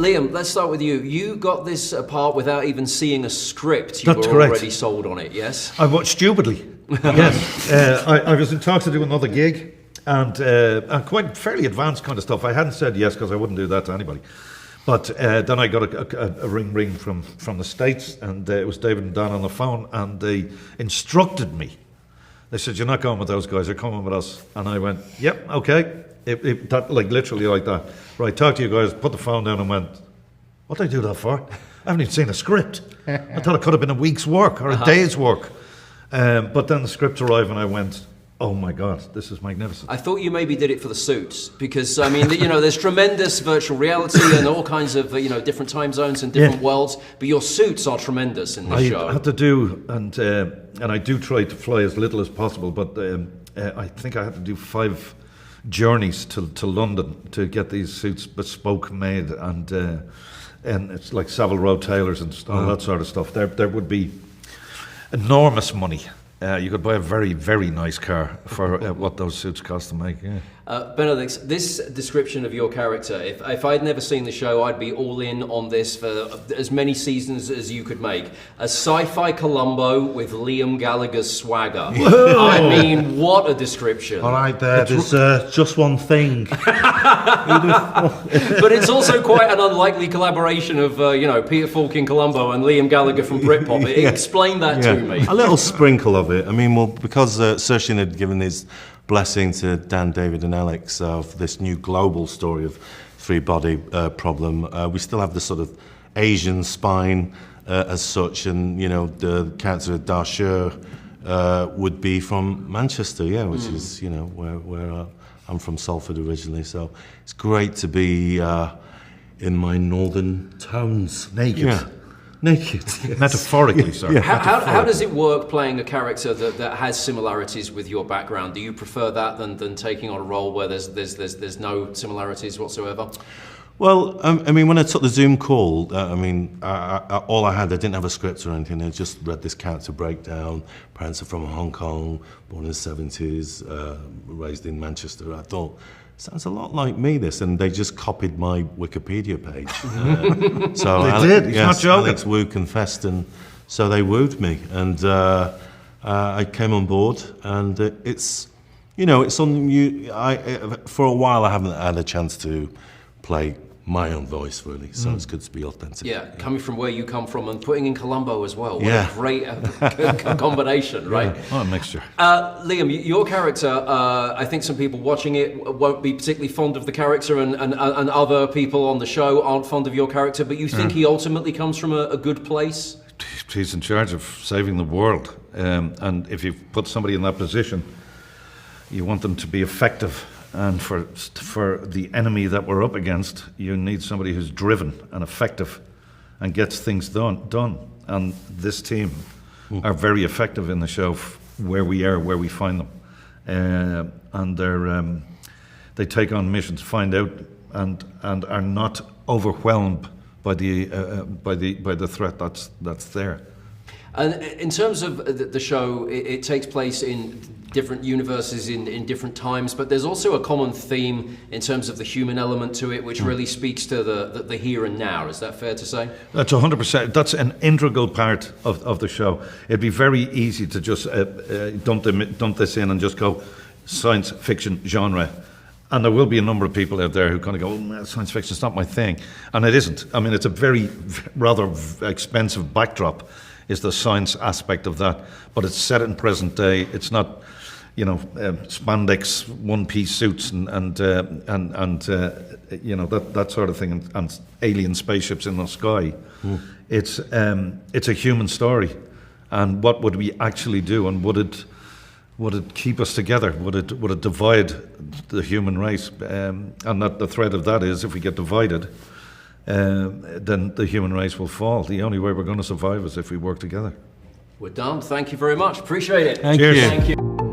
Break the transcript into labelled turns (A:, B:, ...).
A: Liam, let's start with you. You got this part without even seeing a script. You
B: That's
A: were
B: correct.
A: already sold on it, yes?
B: I watched stupidly. Yes. I was in talks to do another gig, and quite fairly advanced kind of stuff. I hadn't said yes because I wouldn't do that to anybody. But then I got a ring from the States, and it was David and Dan on the phone, and they instructed me. They said, "You're not going with those guys, you're coming with us." And I went, "Yep, okay." That, like, literally like that. Right, talk to you guys, put the phone down and went, "What did I do that for? I haven't even seen a script." I thought it could have been a week's work or a day's work. But then the script arrived and I went, "Oh my God, this is magnificent."
A: I thought you maybe did it for the suits, because, I mean, there's tremendous virtual reality and all kinds of, different time zones and different worlds, but your suits are tremendous in this show.
B: I had to do, and I do try to fly as little as possible, but I think I had to do 5 journeys to London to get these suits bespoke made, and it's like Savile Row tailors and all that sort of stuff. There would be enormous money. You could buy a very, very nice car for what those suits cost to make. Yeah.
A: Benedict, this description of your character, if I'd never seen the show, I'd be all in on this for as many seasons as you could make. A sci-fi Columbo with Liam Gallagher's swagger.
B: Whoa.
A: I mean, what a description.
C: All right, there's just one thing.
A: But it's also quite an unlikely collaboration of, Peter Falk in Columbo and Liam Gallagher from Britpop. Explain that to me.
C: A little sprinkle of it. I mean, well, because Saoirse had given his blessing to Dan, David and Alex for this new global story of three-body problem, we still have the sort of Asian spine as such, and, the character of Darshur would be from Manchester, which is, where I'm from Salford originally, so it's great to be in my northern tones.
B: Naked.
C: Yeah. Naked, yes.
B: Metaphorically, sir.
C: Yeah.
A: How does it work playing a character that has similarities with your background? Do you prefer that than taking on a role where there's no similarities whatsoever?
C: Well, I mean, when I took the Zoom call, all I didn't have a script or anything. I just read this character breakdown. Parents are from Hong Kong, born in the 70s, raised in Manchester. I thought, sounds a lot like me, this, and they just copied my Wikipedia page. So
B: They did. He's not joking.
C: Alex Wu confessed, and so they wooed me, and I came on board, and it's on you. For a while, I haven't had a chance to play my own voice, really, so it's good to be authentic.
A: Yeah, coming from where you come from and putting in Columbo as well. What
C: Yeah.
A: a great combination, right?
B: Oh, a mixture.
A: Liam, your character, I think some people watching it won't be particularly fond of the character, and other people on the show aren't fond of your character, but you think he ultimately comes from a good place?
B: He's in charge of saving the world, and if you put somebody in that position, you want them to be effective. And for the enemy that we're up against, you need somebody who's driven and effective and gets things done. And this team are very effective in the show where we are, where we find them. And they take on missions, find out, and are not overwhelmed by the threat that's there.
A: And in terms of the show, it takes place in different universes in different times, but there's also a common theme in terms of the human element to it, which really speaks to the here and now. Is that fair to say?
B: That's 100%. That's an integral part of the show. It'd be very easy to just dump this in and just go science fiction genre. And there will be a number of people out there who kind of go, science fiction's not my thing. And it isn't. I mean, it's a very rather expensive backdrop, is the science aspect of that. But it's set in present day. It's not, spandex one-piece suits and that sort of thing, and alien spaceships in the sky. It's a human story, and what would we actually do, and would it keep us together? Would it divide the human race? And that the threat of that is, if we get divided, then the human race will fall. The only way we're going to survive is if we work together.
A: We're done. Thank you very much. Appreciate it.
C: Thank
B: Cheers.
C: you.
A: Thank you.